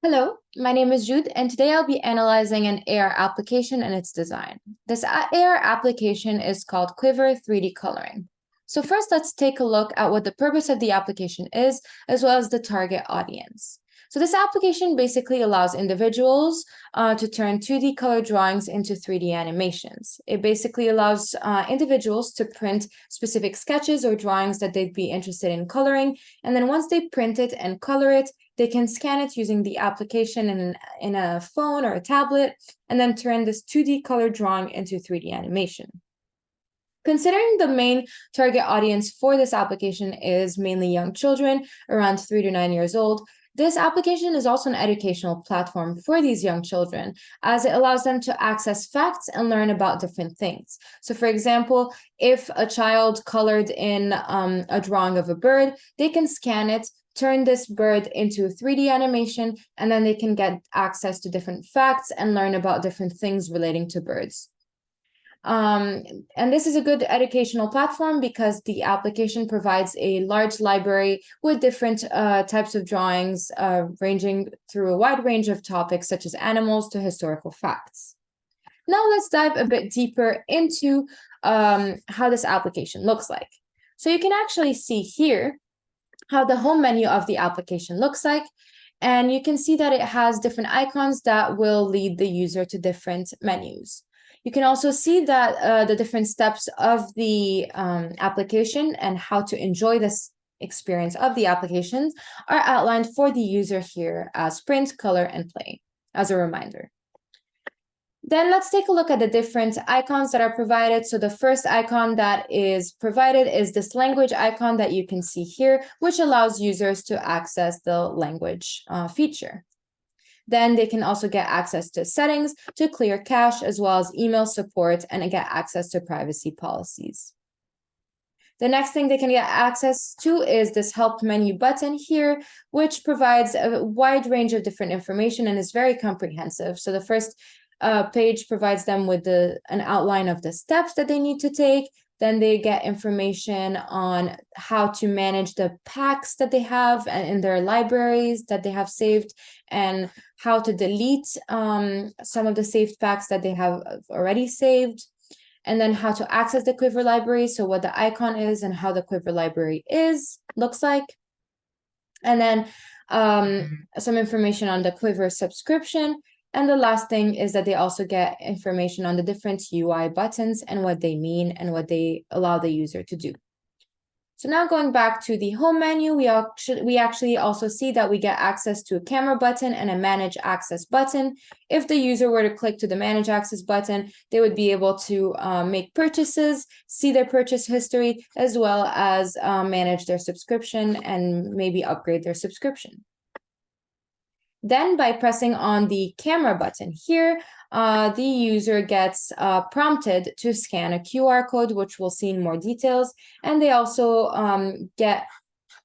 Hello, my name is Joud, and today I'll be analyzing an AR application and its design. This AR application is called Quiver 3D Coloring. So first, let's take a look at what the purpose of the application is, as well as the target audience. So this application basically allows individuals to turn 2D color drawings into 3D animations. It basically allows individuals to print specific sketches or drawings that they'd be interested in coloring, and then once they print it and color it, they can scan it using the application in a phone or a tablet, and then turn this 2D color drawing into 3D animation. Considering the main target audience for this application is mainly young children, around 3 to 9 years old, this application is also an educational platform for these young children, as it allows them to access facts and learn about different things. So for example, if a child colored in a drawing of a bird, they can scan it, turn this bird into a 3D animation, and then they can get access to different facts and learn about different things relating to birds. And this is a good educational platform because the application provides a large library with different types of drawings ranging through a wide range of topics such as animals to historical facts. Now let's dive a bit deeper into how this application looks like. So you can actually see here how the home menu of the application looks like. And you can see that it has different icons that will lead the user to different menus. You can also see that the different steps of the application and how to enjoy this experience of the applications are outlined for the user here as print, color, and play, as a reminder. Then let's take a look at the different icons that are provided. So the first icon that is provided is this language icon that you can see here, which allows users to access the language feature. Then they can also get access to settings, to clear cache, as well as email support, and get access to privacy policies. The next thing they can get access to is this help menu button here, which provides a wide range of different information and is very comprehensive. So the first page provides them with an outline of the steps that they need to take. Then they get information on how to manage the packs that they have and in their libraries that they have saved, and how to delete some of the saved packs that they have already saved, and then how to access the Quiver library, so what the icon is and how the Quiver library looks like. And then some information on the Quiver subscription. And the last thing is that they also get information on the different UI buttons and what they mean and what they allow the user to do. So now going back to the home menu, we actually also see that we get access to a camera button and a manage access button. If the user were to click to the manage access button, they would be able to make purchases, see their purchase history, as well as manage their subscription and maybe upgrade their subscription. Then by pressing on the camera button here, the user gets prompted to scan a QR code, which we'll see in more details. And they also get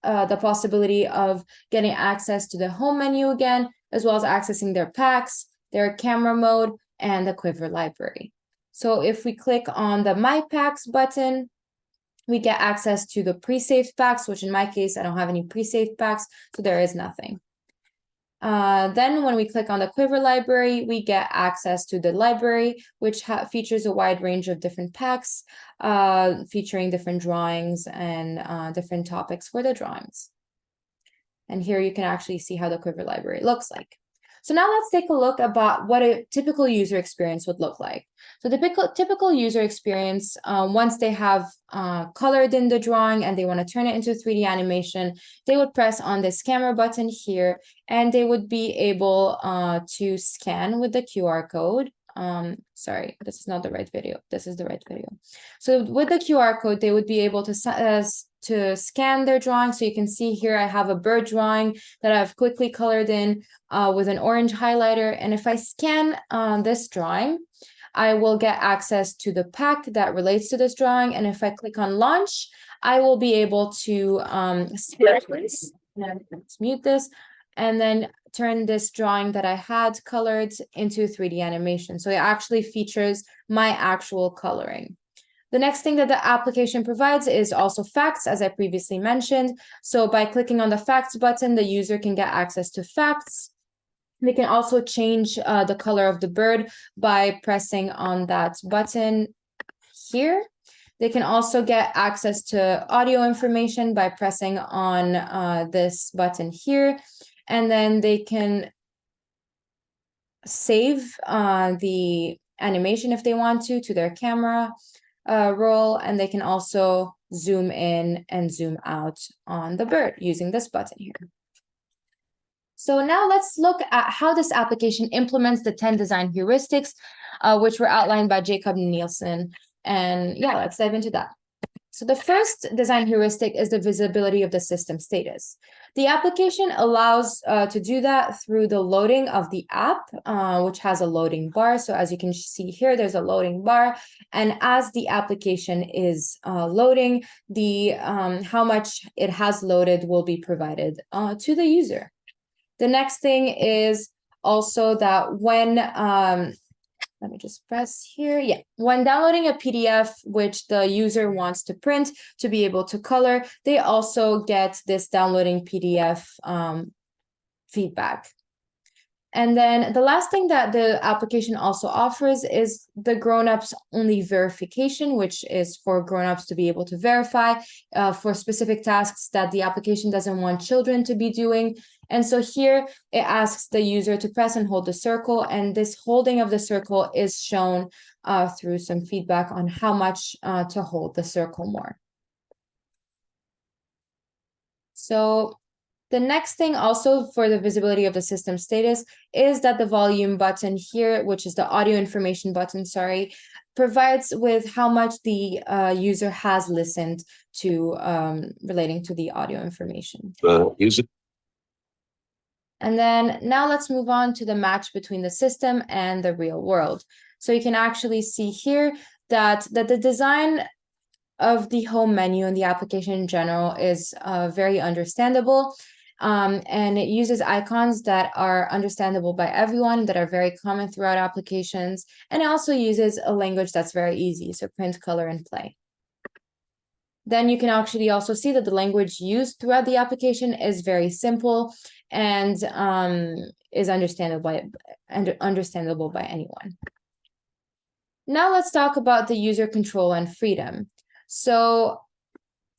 the possibility of getting access to the home menu again, as well as accessing their packs, their camera mode, and the Quiver library. So if we click on the My Packs button, we get access to the pre-saved packs, which in my case, I don't have any pre-saved packs, so there is nothing. Then when we click on the Quiver library, we get access to the library, which features a wide range of different packs, featuring different drawings and different topics for the drawings. And here you can actually see how the Quiver library looks like. So now let's take a look about what a typical user experience would look like. So the typical user experience, once they have colored in the drawing and they want to turn it into 3D animation, they would press on this camera button here, and they would be able to scan with the QR code. Sorry, this is not the right video. This is the right video. So with the QR code, they would be able to scan their drawing. So you can see here, I have a bird drawing that I've quickly colored in with an orange highlighter. And if I scan this drawing, I will get access to the pack that relates to this drawing. And if I click on launch, I will be able to let's mute this, and then turn this drawing that I had colored into 3D animation. So it actually features my actual coloring. The next thing that the application provides is also facts, as I previously mentioned. So by clicking on the facts button, the user can get access to facts. They can also change the color of the bird by pressing on that button here. They can also get access to audio information by pressing on this button here. And then they can save the animation if they want to their camera roll, and they can also zoom in and zoom out on the bird using this button here. So now let's look at how this application implements the 10 design heuristics, which were outlined by Jacob Nielsen. And yeah, let's dive into that. So the first design heuristic is the visibility of the system status. The application allows to do that through the loading of the app, which has a loading bar. So as you can see here, there's a loading bar. And as the application is loading, the how much it has loaded will be provided to the user. The next thing is also that when let me just press here. Yeah, when downloading a PDF, which the user wants to print to be able to color, they also get this downloading PDF feedback. And then the last thing that the application also offers is the grown-ups only verification, which is for grown-ups to be able to verify for specific tasks that the application doesn't want children to be doing. And so here it asks the user to press and hold the circle, and this holding of the circle is shown through some feedback on how much to hold the circle more. So the next thing also for the visibility of the system status is that the volume button here, which is the audio information button, sorry, provides with how much the user has listened to relating to the audio information. And then now let's move on to the match between the system and the real world. So you can actually see here that the design of the home menu and the application in general is very understandable. And it uses icons that are understandable by everyone, that are very common throughout applications. And it also uses a language that's very easy, so print, color, and play. Then you can actually also see that the language used throughout the application is very simple and is understandable by anyone. Now let's talk about the user control and freedom. So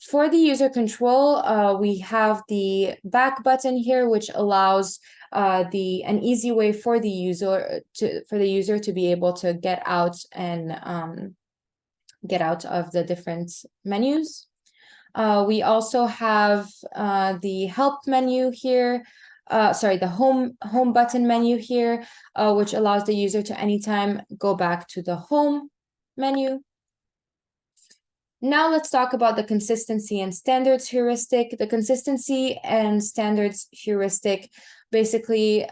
for the user control, we have the back button here, which allows an easy way for the user to be able to get out and get out of the different menus. We also have the help menu here. The home button menu here, which allows the user to anytime go back to the home menu. Now let's talk about the consistency and standards heuristic. The consistency and standards heuristic basically,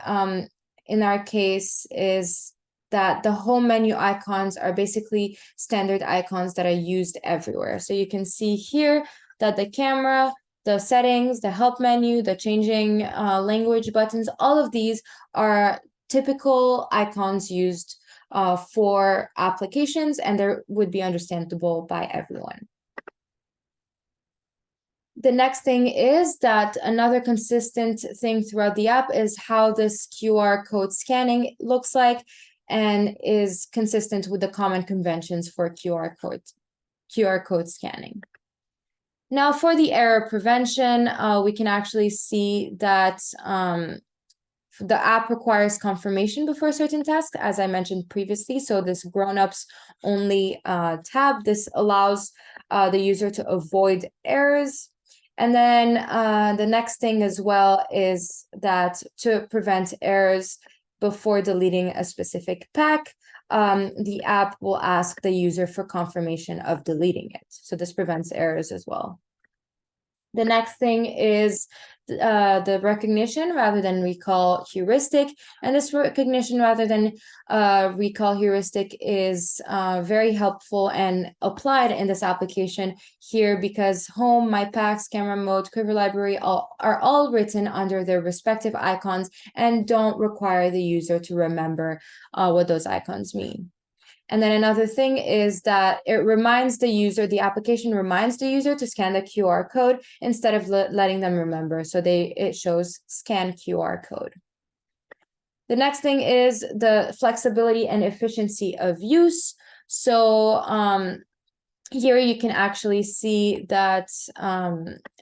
in our case, is that the home menu icons are basically standard icons that are used everywhere. So you can see here that the camera, the settings, the help menu, the changing language buttons, all of these are typical icons used for applications, and they would be understandable by everyone. The next thing is that another consistent thing throughout the app is how this QR code scanning looks like and is consistent with the common conventions for QR code scanning. Now for the error prevention, we can actually see that the app requires confirmation before certain tasks, as I mentioned previously. So this grown-ups only tab, this allows the user to avoid errors. And then the next thing as well is that to prevent errors before deleting a specific pack, the app will ask the user for confirmation of deleting it. So this prevents errors as well. The next thing is the recognition rather than recall heuristic. And this recognition rather than recall heuristic is very helpful and applied in this application here because home, my packs, camera mode, quiver library are all written under their respective icons and don't require the user to remember what those icons mean. And then another thing is that it reminds the user, the application reminds the user to scan the QR code instead of letting them remember. So it shows scan QR code. The next thing is the flexibility and efficiency of use. So here you can actually see that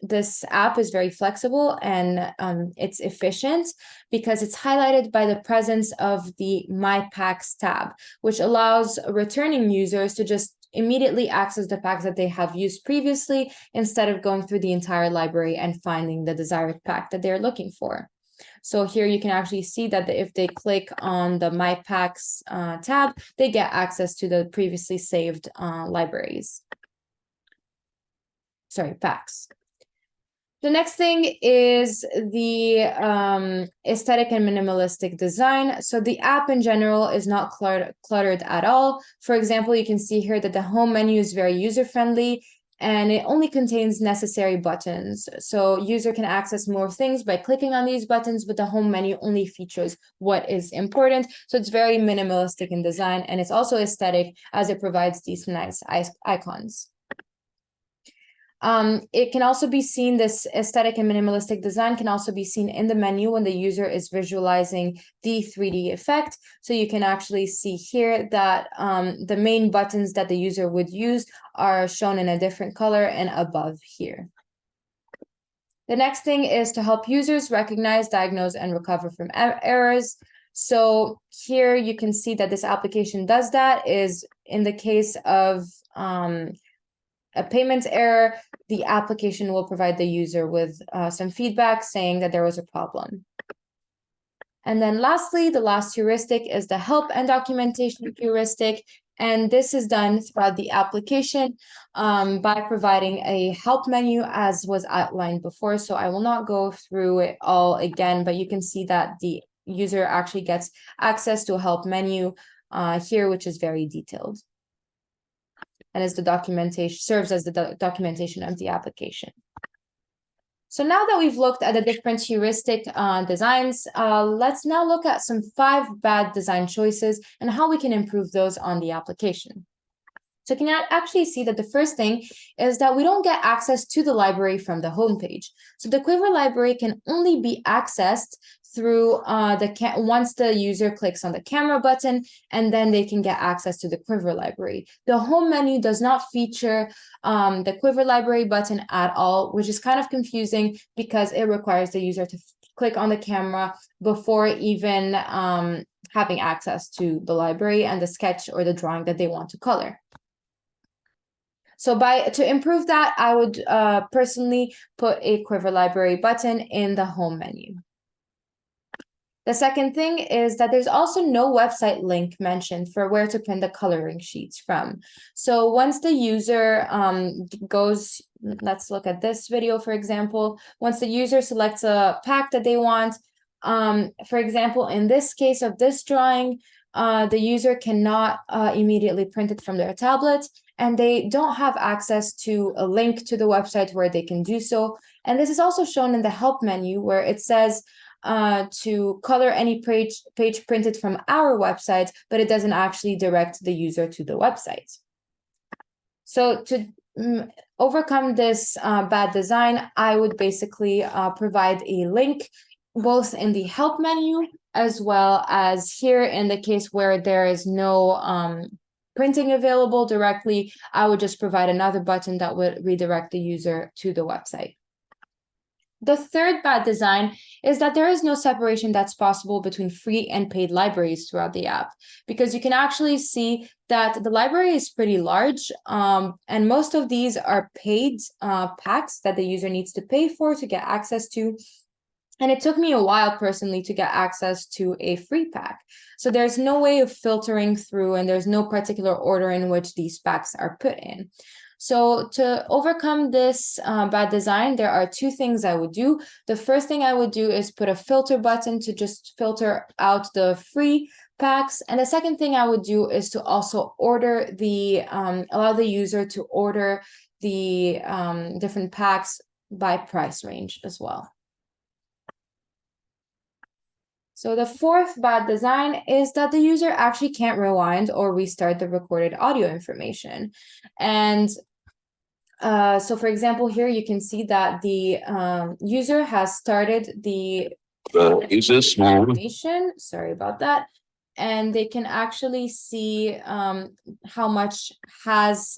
this app is very flexible and it's efficient because it's highlighted by the presence of the My Packs tab, which allows returning users to just immediately access the packs that they have used previously instead of going through the entire library and finding the desired pack that they're looking for. So here you can actually see that if they click on the My Packs tab, they get access to the previously saved libraries. Sorry, packs. The next thing is the aesthetic and minimalistic design. So the app in general is not cluttered at all. For example, you can see here that the home menu is very user-friendly and it only contains necessary buttons. So user can access more things by clicking on these buttons, but the home menu only features what is important. So it's very minimalistic in design, and it's also aesthetic as it provides these nice icons. It can also be seen, this aesthetic and minimalistic design can also be seen in the menu when the user is visualizing the 3D effect. So you can actually see here that the main buttons that the user would use are shown in a different color and above here. The next thing is to help users recognize, diagnose, and recover from errors. So here you can see that this application does that. Is in the case of a payment error, the application will provide the user with some feedback saying that there was a problem. And then lastly, the last heuristic is the help and documentation heuristic. And this is done throughout the application by providing a help menu as was outlined before. So I will not go through it all again, but you can see that the user actually gets access to a help menu here, which is very detailed. And as the documentation serves as the documentation of the application. So now that we've looked at the different heuristic designs, let's now look at some 5 bad design choices and how we can improve those on the application. So you can actually see that the first thing is that we don't get access to the library from the homepage. So the Quiver library can only be accessed through once the user clicks on the camera button, and then they can get access to the Quiver library. The home menu does not feature the Quiver library button at all, which is kind of confusing because it requires the user to click on the camera before even having access to the library and the sketch or the drawing that they want to color. So to improve that, I would personally put a Quiver library button in the home menu. The second thing is that there's also no website link mentioned for where to print the coloring sheets from. So once the user goes, let's look at this video, for example, once the user selects a pack that they want, for example, in this case of this drawing, the user cannot immediately print it from their tablet, and they don't have access to a link to the website where they can do so. And this is also shown in the help menu where it says to color any page printed from our website, but it doesn't actually direct the user to the website. So to overcome this bad design, I would basically provide a link both in the help menu as well as here in the case where there is no printing available directly. I would just provide another button that would redirect the user to the website. The third bad design is that there is no separation that's possible between free and paid libraries throughout the app, because you can actually see that the library is pretty large, and most of these are paid packs that the user needs to pay for to get access to. And it took me a while personally to get access to a free pack. So there's no way of filtering through, and there's no particular order in which these packs are put in. So to overcome this bad design, there are 2 things I would do. The first thing I would do is put a filter button to just filter out the free packs. And the second thing I would do is to also order allow the user to order the different packs by price range as well. So the fourth bad design is that the user actually can't rewind or restart the recorded audio information. And so for example, here you can see that the user has started the Users small. Information. Sorry about that. And they can actually see how much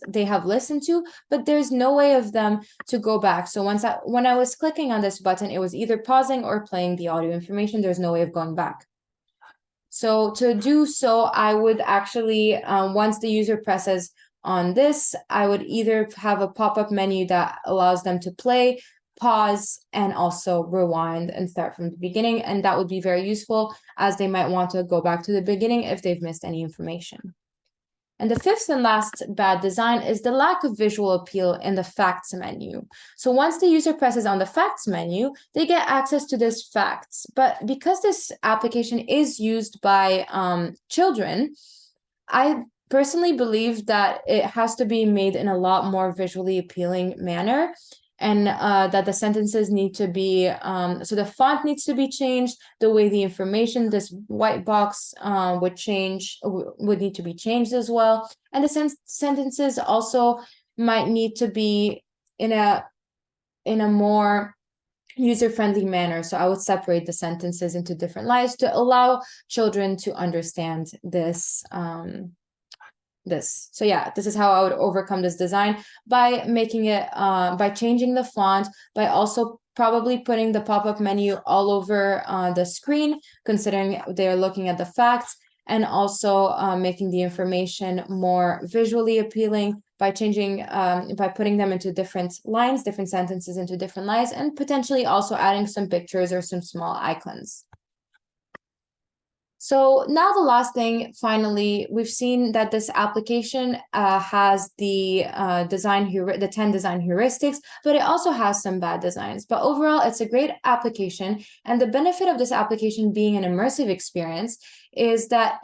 they have listened to, but there's no way of them to go back. So when I was clicking on this button, it was either pausing or playing the audio information. There's no way of going back. So to do so, I would actually, once the user presses on this, I would either have a pop-up menu that allows them to play, pause, and also rewind and start from the beginning. And that would be very useful, as they might want to go back to the beginning if they've missed any information. And the fifth and last bad design is the lack of visual appeal in the facts menu. So once the user presses on the facts menu, they get access to this facts. But because this application is used by children, I personally believe that it has to be made in a lot more visually appealing manner, and that the sentences need to be, so the font needs to be changed, the way the information, this white box would need to be changed as well. And the sentences also might need to be in a more user-friendly manner. So I would separate the sentences into different lines to allow children to understand this. So yeah, this is how I would overcome this design, by making it by changing the font, by also probably putting the pop-up menu all over the screen, considering they're looking at the facts, and also making the information more visually appealing by changing by putting them into different lines, different sentences into different lines, and potentially also adding some pictures or some small icons. So now the last thing, finally, we've seen that this application has the 10 design heuristics, but it also has some bad designs. But overall, it's a great application. And the benefit of this application being an immersive experience is that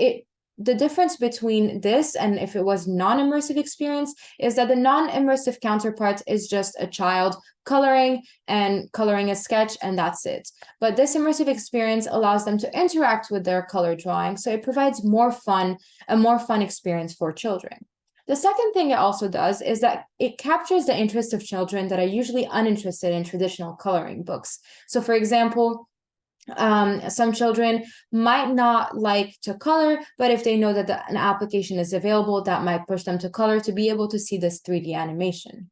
the difference between this and if it was non-immersive experience is that the non-immersive counterpart is just a child coloring a sketch, and that's it. But this immersive experience allows them to interact with their color drawing, so it provides a more fun experience for children. The second thing it also does is that it captures the interest of children that are usually uninterested in traditional coloring books. So for example, some children might not like to color, but if they know that an application is available, that might push them to color to be able to see this 3D animation.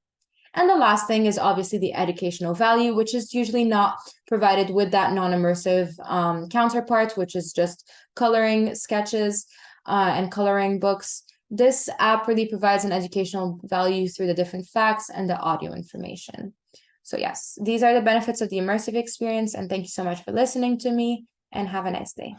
And the last thing is obviously the educational value, which is usually not provided with that non-immersive counterpart, which is just coloring sketches and coloring books. This app really provides an educational value through the different facts and the audio information. So yes, these are the benefits of the immersive experience, and thank you so much for listening to me, and have a nice day.